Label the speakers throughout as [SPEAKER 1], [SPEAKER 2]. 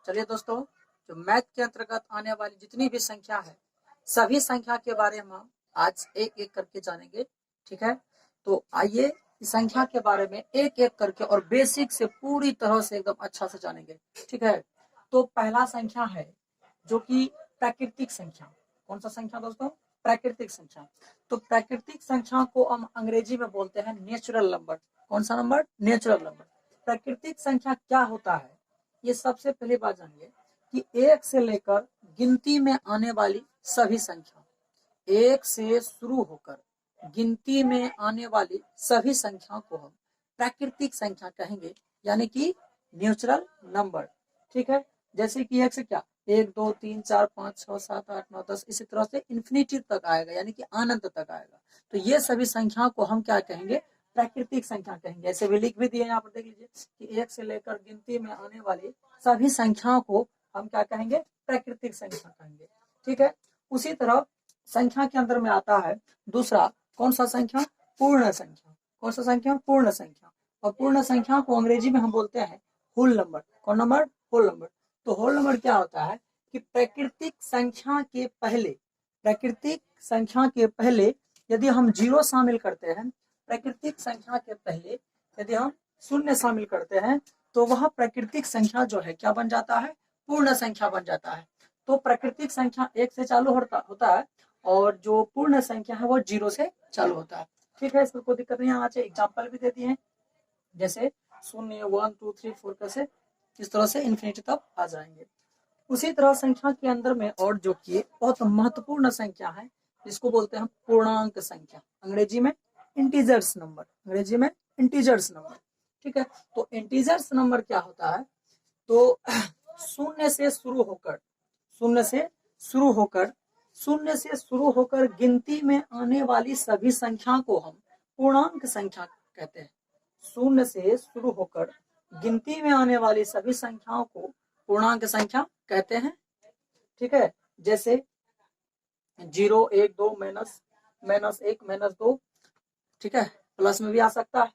[SPEAKER 1] चलिए दोस्तों, जो मैथ के अंतर्गत आने वाली जितनी भी संख्या है, सभी संख्या के बारे में हम आज एक एक करके जानेंगे। ठीक है, तो आइए इस संख्या के बारे में एक एक करके और बेसिक से पूरी तरह से एकदम अच्छा से जानेंगे। ठीक है, तो पहला संख्या है जो कि प्राकृतिक संख्या। कौन सा संख्या दोस्तों? प्राकृतिक संख्या। तो प्राकृतिक संख्या को हम अंग्रेजी में बोलते हैं नेचुरल नंबर। कौन सा नंबर? Natural number. प्राकृतिक संख्या क्या होता है, ये सबसे पहली बात जानिए कि एक से लेकर गिनती में आने वाली सभी संख्या, एक से शुरू होकर गिनती में आने वाली सभी संख्याओं को हम प्राकृतिक संख्या कहेंगे, यानी कि नेचुरल नंबर। ठीक है, जैसे कि एक से क्या, 1 2 3 4 5 6 7 8 9 10, इसी तरह से इन्फिनिटी तक आएगा, यानी कि अनंत तक आएगा। तो ये सभी संख्याओं को हम क्या कहेंगे? प्राकृतिक संख्या कहेंगे। ऐसे भी लिख भी दिए यहाँ पर, देख लीजिए कि एक से लेकर गिनती में आने वाली सभी संख्याओं को हम क्या कहेंगे? प्राकृतिक संख्या कहेंगे। ठीक है, उसी तरह संख्या के अंदर में आता है दूसरा, कौन सा संख्या? पूर्ण संख्या। कौन सा संख्या? पूर्ण संख्या। और पूर्ण संख्या को अंग्रेजी में हम बोलते हैं होल नंबर। कौन नंबर? Whole number. तो होल नंबर क्या होता है कि प्राकृतिक संख्या के पहले, प्राकृतिक संख्या के पहले यदि हम जीरो शामिल करते हैं, प्राकृतिक संख्या के पहले यदि हम शून्य शामिल करते हैं, तो वह प्राकृतिक संख्या जो है क्या बन जाता है? पूर्ण संख्या बन जाता है। तो प्राकृतिक संख्या एक से चालू होता है और जो पूर्ण संख्या है वो जीरो से चालू होता है। ठीक है, इसमें कोई दिक्कत नहीं। आज एग्जाम्पल भी देती है, जैसे 0 1 2 3 4 कैसे, इस तरह से इन्फिनिटी तक आ जाएंगे। उसी तरह संख्या के अंदर में और जो कि बहुत महत्वपूर्ण संख्या है, जिसको बोलते हैं पूर्णांक संख्या, अंग्रेजी में इंटीजर्स नंबर। अंग्रेजी में इंटीजर्स नंबर। ठीक है, तो इंटीजर्स नंबर क्या होता है? तो शून्य से शुरू होकर, शून्य से शुरू होकर, शून्य से शुरू होकर गिनती में आने वाली सभी संख्या को हम पूर्णांक संख्या कहते हैं। शून्य से शुरू होकर गिनती में आने वाली सभी संख्याओं को पूर्णांक संख्या कहते हैं। ठीक है, जैसे 0 1 2 माइनस -1 -2। ठीक है, प्लस में भी आ सकता है।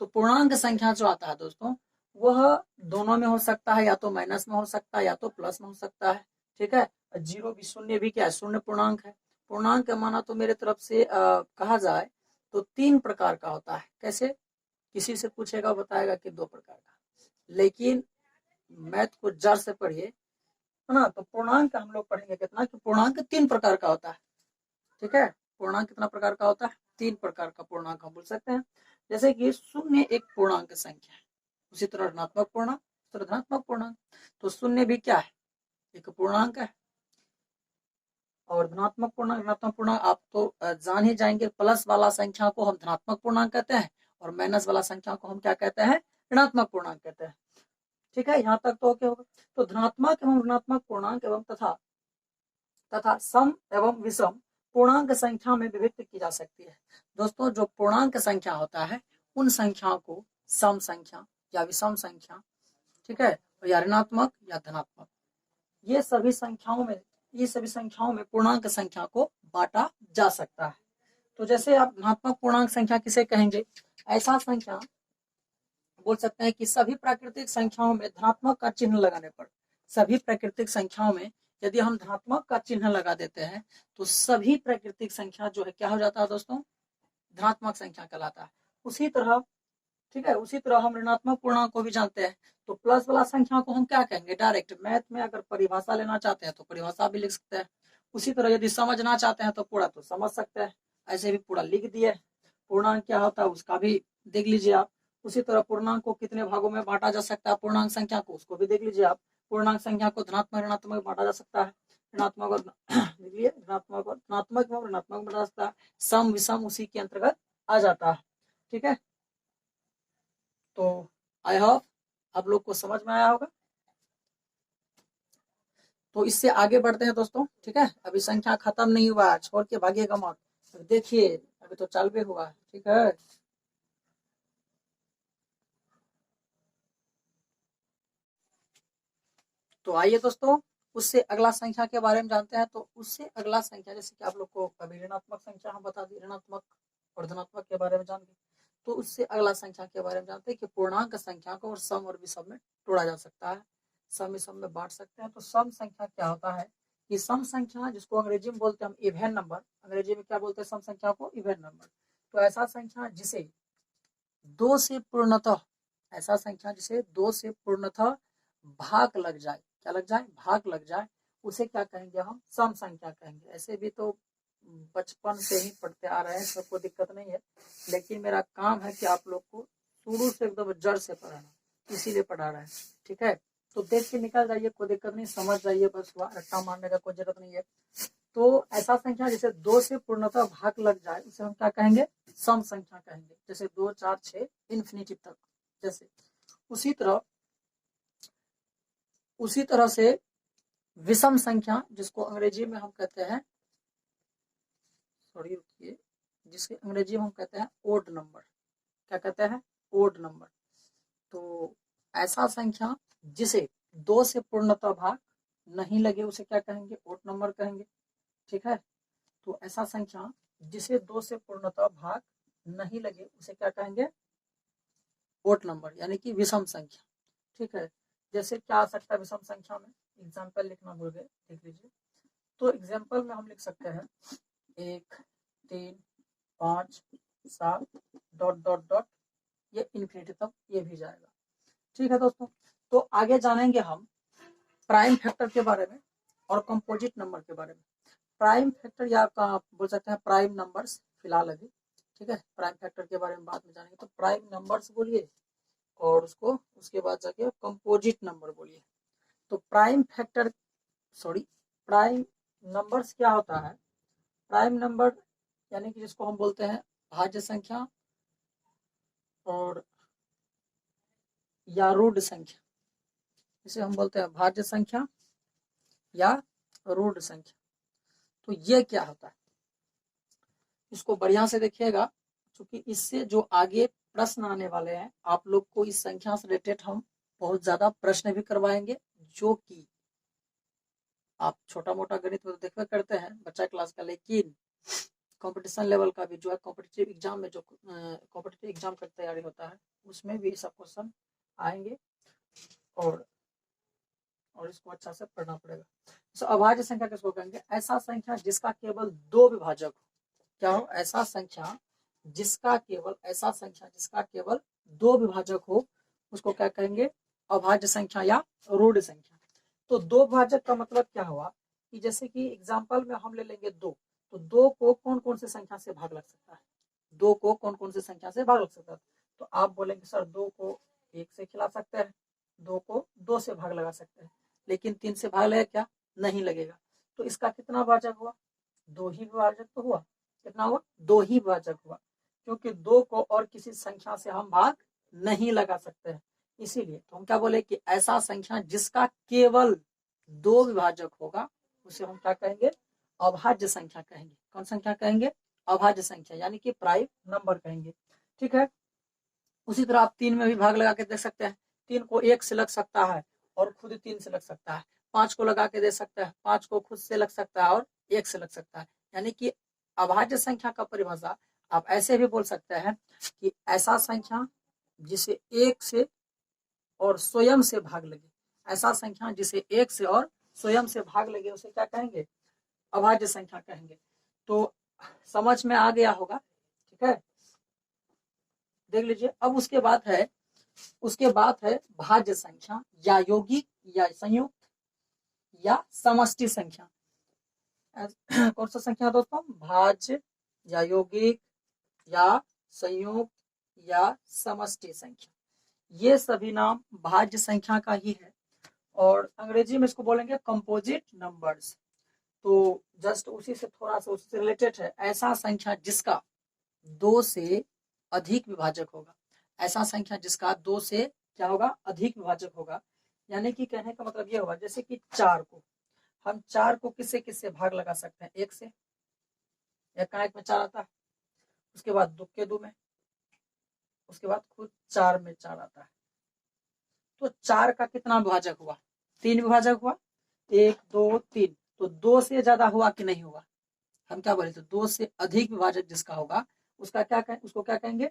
[SPEAKER 1] तो पूर्णांक संख्या जो आता है दोस्तों, वह दोनों में हो सकता है, या तो माइनस में हो सकता है या तो प्लस में हो सकता है। ठीक है, जीरो भी, शून्य भी क्या है? शून्य पूर्णांक है। पूर्णांक माना तो मेरे तरफ से कहा जाए तो 3 प्रकार का होता है। कैसे? किसी से पूछेगा बताएगा कि 2 प्रकार का, लेकिन मैथ को जड़ से पढ़िए, है ना। तो पूर्णांक हम लोग पढ़ेंगे कितना, कि पूर्णांक 3 प्रकार का होता है। ठीक है, पूर्णांक कितना प्रकार का होता है? 3 प्रकार का पूर्णांक हम बोल सकते हैं। जैसे कि शून्य एक पूर्णांक संख्या है, उसी तरह ऋणात्मक पूर्णांक, धनात्मक पूर्णांक। तो शून्य भी क्या है? एक पूर्णांक है। और धनात्मक पूर्णांक, ऋणात्मक पूर्णांक आप तो जान ही जाएंगे, प्लस वाला संख्या को हम धनात्मक पूर्णांक कहते हैं और माइनस वाला संख्या को हम क्या कहते हैं? ऋणात्मक पूर्णांक कहते हैं। ठीक है, यहाँ तक तो ओके होगा। तो धनात्मक एवं ऋणात्मक पूर्णांक एवं तथा सम एवं विषम पूर्णांक संख्या में विभक्त की जा सकती है। दोस्तों, जो पूर्णांक संख्या होता है, उन संख्याओं को सम संख्या या विषम संख्या, ठीक है, या ऋणात्मक या धनात्मक, ये सभी संख्याओं में पूर्णांक संख्या को बांटा जा सकता है। तो जैसे आप धनात्मक पूर्णांक संख्या किसे कहेंगे? ऐसा संख्या बोल सकते हैं कि सभी प्राकृतिक संख्याओं में धनात्मक का चिन्ह लगाने पर, सभी प्राकृतिक संख्याओं में यदि हम धनात्मक का चिन्ह लगा देते हैं, तो सभी प्राकृतिक संख्या जो है क्या हो जाता है दोस्तों? धनात्मक संख्या कहलाता है। उसी तरह, ठीक है, उसी तरह हम ऋणात्मक पूर्णांक को भी जानते हैं। तो प्लस वाला संख्या को हम क्या कहेंगे? डायरेक्ट मैथ में अगर परिभाषा लेना चाहते हैं तो परिभाषा भी लिख सकते हैं। उसी तरह यदि समझना चाहते हैं तो पूरा तो समझ सकते हैं, ऐसे भी पूरा लिख दिए। पूर्णांक क्या होता है उसका भी देख लीजिए आप। उसी तरह पूर्णांक को कितने भागों में बांटा जा सकता है, पूर्णांक संख्या को, उसको भी देख लीजिए आप। पूर्णांक संख्या को धनात्मक ऋणात्मक में बांटा जा सकता है, ऋणात्मक और देखिए ऋणात्मक और धनात्मक एवं ऋणात्मक में बांटा जा सकता है। सम विषम उसी के अंतर्गत आ जाता है। ठीक है, तो आई होप आप लोग को समझ में आया होगा। तो इससे आगे बढ़ते हैं दोस्तों। ठीक है, अभी संख्या खत्म नहीं हुआ, छोड़ के भागिएगा मत, देखिए अभी तो चालू भी हुआ। ठीक है, तो आइए दोस्तों, उससे अगला संख्या के बारे में जानते हैं। तो उससे अगला संख्या, जैसे कि आप लोग को अभी ऋणात्मक संख्या हम बता दी, ऋणात्मक और धनात्मक के बारे में जान गए। तो उससे अगला संख्या के बारे में जानते हैं कि पूर्णांक संख्या को और सम और विषम में तोड़ा जा सकता है। सम सम में बांट सकते हैं। तो सम संख्या क्या होता है कि सम संख्या जिसको अंग्रेजी में बोलते हैं हम इवन नंबर, अंग्रेजी में क्या बोलते हैं सम संख्या को, इवन नंबर। तो ऐसा संख्या जिसे दो से पूर्णतः, ऐसा संख्या जिसे दो से पूर्णतः भाग लग जाए, क्या लग जाए, भाग लग जाए, उसे क्या कहेंगे हम, सम संख्या कहेंगे। ऐसे भी तो बचपन से ही पढ़ते आ रहे हैं, सबको दिक्कत नहीं है, लेकिन मेरा काम है कि आप लोग को शुरू से एकदम जड़ से पढ़ाना, इसीलिए पढ़ा रहे हैं, ठीक है। तो देख के निकल जाइए, कोई दिक्कत नहीं, समझ जाइए, बस रट्टा मारने का कोई जरूरत नहीं है। तो ऐसा संख्या जिसे दो से पूर्णतः भाग लग जाए उसे हम क्या कहेंगे, सम संख्या कहेंगे। जैसे 2 4 6 इन्फिनिटी तक, जैसे उसी तरह से विषम संख्या जिसको अंग्रेजी में हम कहते हैं, सॉरी रुकिए, जिसके अंग्रेजी में हम कहते हैं ओड नंबर, क्या कहते हैं, ओड नंबर। तो ऐसा संख्या जिसे दो से पूर्णतः भाग नहीं लगे उसे क्या कहेंगे, ओड नंबर कहेंगे, ठीक है। तो ऐसा संख्या जिसे दो से पूर्णतः भाग नहीं लगे उसे क्या कहेंगे, ओड नंबर, यानी कि विषम संख्या, ठीक है। जैसे क्या आ सकता है विषम संख्या में, एग्जाम्पल लिखना भूल गए, देख लीजिए। तो एग्जाम्पल में हम लिख सकते हैं 1 3 5 7 डॉट डॉट डॉट, ये इन्फिनिटी तक ये भी जाएगा, ठीक है दोस्तों। तो आगे जानेंगे हम प्राइम फैक्टर के बारे में और कंपोजिट नंबर के बारे में। प्राइम फैक्टर या बोल सकते हैं प्राइम नंबर्स फिलहाल अभी, ठीक है। प्राइम फैक्टर के बारे में बाद में जानेंगे। तो प्राइम नंबर्स बोलिए और उसके बाद जाके कंपोजिट नंबर बोलिए। तो prime factor, sorry, prime numbers क्या होता है, प्राइम नंबर यानी कि जिसको हम बोलते हैं भाज्य संख्या और या रूढ़ संख्या, इसे हम बोलते हैं भाज्य संख्या या रूढ़ संख्या। तो ये क्या होता है, इसको बढ़िया से देखिएगा, क्योंकि इससे जो आगे प्रश्न आने वाले हैं आप लोग को इस संख्या से रिलेटेड हम बहुत ज्यादा प्रश्न भी करवाएंगे, जो कि आप छोटा मोटा गणित तो देखते करते हैं बच्चा क्लास का, लेकिन कंपटीशन लेवल का भी जो है, कॉम्पिटिटिव एग्जाम में जो कॉम्पिटिटिव एग्जाम का तैयारी होता है उसमें भी सब क्वेश्चन आएंगे और इसको अच्छा से पढ़ना पड़ेगा। तो अभाज्य संख्या किसको कहेंगे, ऐसा संख्या जिसका केवल दो विभाजक हो, क्या हो, ऐसा संख्या जिसका केवल दो विभाजक हो उसको क्या कहेंगे, अभाज्य संख्या या रूढ़ संख्या। तो दो विभाजक का मतलब क्या हुआ कि जैसे कि एग्जाम्पल में हम ले लेंगे 2, तो 2 को कौन कौन से संख्या से भाग लग सकता है, 2 को कौन कौन से संख्या से भाग लग सकता है। तो आप बोलेंगे सर 2 को 1 से खिला सकते हैं, 2 को 2 से भाग लगा सकते हैं, लेकिन 3 से भाग लगेगा क्या, नहीं लगेगा। तो इसका कितना विभाजक हुआ, 2 ही विभाजक तो हुआ, कितना हुआ, 2 ही विभाजक हुआ, क्योंकि 2 को और किसी संख्या से हम भाग नहीं लगा सकते हैं। इसीलिए तो हम क्या बोले कि ऐसा संख्या जिसका केवल 2 विभाजक होगा उसे हम क्या कहेंगे, अभाज्य संख्या कहेंगे। कौन संख्या कहेंगे, अभाज्य संख्या, यानी कि प्राइम नंबर कहेंगे, ठीक है। उसी तरह आप 3 में भी भाग लगा के देख सकते हैं, 3 को 1 से लग सकता है और खुद 3 से लग सकता है, 5 को लगा के दे सकते हैं, 5 को खुद से लग सकता है और 1 से लग सकता है। यानी कि अभाज्य संख्या का परिभाषा आप ऐसे भी बोल सकते हैं कि ऐसा संख्या जिसे 1 से और स्वयं से भाग लगे, ऐसा संख्या जिसे 1 से और स्वयं से भाग लगे उसे क्या कहेंगे, अभाज्य संख्या कहेंगे। तो समझ में आ गया होगा, ठीक है, देख लीजिए। अब उसके बाद है भाज्य संख्या या यौगिक या संयुक्त या समष्टि संख्या। कौन सा संख्या दोस्तों, भाज्य या यौगिक या संयुक्त या समष्टि संख्या, ये सभी नाम भाज्य संख्या का ही है और अंग्रेजी में इसको बोलेंगे कंपोजिट नंबर्स। तो जस्ट उसी से रिलेटेड है, ऐसा संख्या जिसका 2 से अधिक विभाजक होगा, ऐसा संख्या जिसका 2 से क्या होगा, अधिक विभाजक होगा। यानी कि कहने का मतलब ये होगा जैसे कि 4 को हम 4 को किससे भाग लगा सकते हैं, 1 से, एक का 1 में 4 आता है, उसके बाद 2 के 2 में, उसके बाद खुद 4 में 4 आता है। तो 4 का कितना विभाजक हुआ, 3 विभाजक हुआ, 1 2 3। तो 2 से ज्यादा हुआ कि नहीं हुआ, हम क्या बोले, तो 2 से अधिक विभाजक जिसका होगा उसको क्या कहेंगे,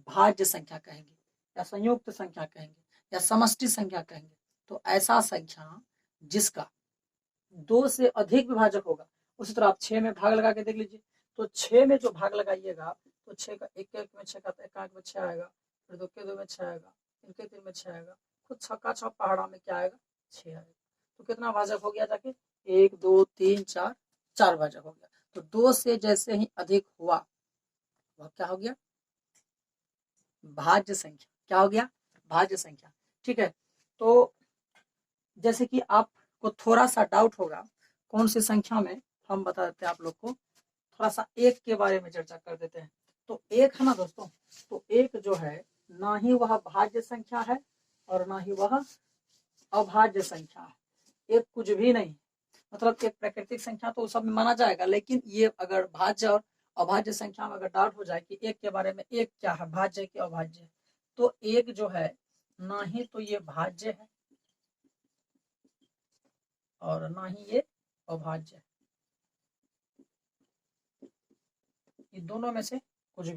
[SPEAKER 1] भाज्य संख्या कहेंगे या संयुक्त संख्या कहेंगे या समष्टि संख्या कहेंगे। तो ऐसा संख्या जिसका 2 से अधिक विभाजक होगा, उसी तरह आप 6 में भाग लगा के देख लीजिए। तो 6 में जो भाग लगाइएगा तो 6 का एक एक में 6 का एक आंक में 6 आएगा, फिर 2 के 2 में 6 आएगा, 3 के 3 में 6 आएगा, खुद छक्का छप पहाड़ा में क्या आएगा 6 आएगा। तो कितना भाजक हो गया जाके 1 2 3 4, 4 भाजक हो गया। तो 2 से जैसे ही अधिक हुआ वह क्या हो गया भाज्य संख्या। क्या हो गया भाज्य संख्या। ठीक है, तो जैसे कि आपको थोड़ा सा डाउट होगा कौन सी संख्या में, हम बता देते हैं आप लोग को। थोड़ा सा एक के बारे में चर्चा कर देते हैं। तो एक है ना दोस्तों, तो एक जो है ना ही वह भाज्य संख्या है और ना ही वह अभाज्य संख्या है। एक कुछ भी नहीं, मतलब एक प्राकृतिक संख्या तो सब में माना जाएगा, लेकिन ये अगर भाज्य और अभाज्य संख्या में अगर डाउट हो जाए कि एक के बारे में, एक क्या है भाज्य की अभाज्य, तो एक जो है ना ही तो ये भाज्य है और ना ही ये अभाज्य है। ये दोनों में से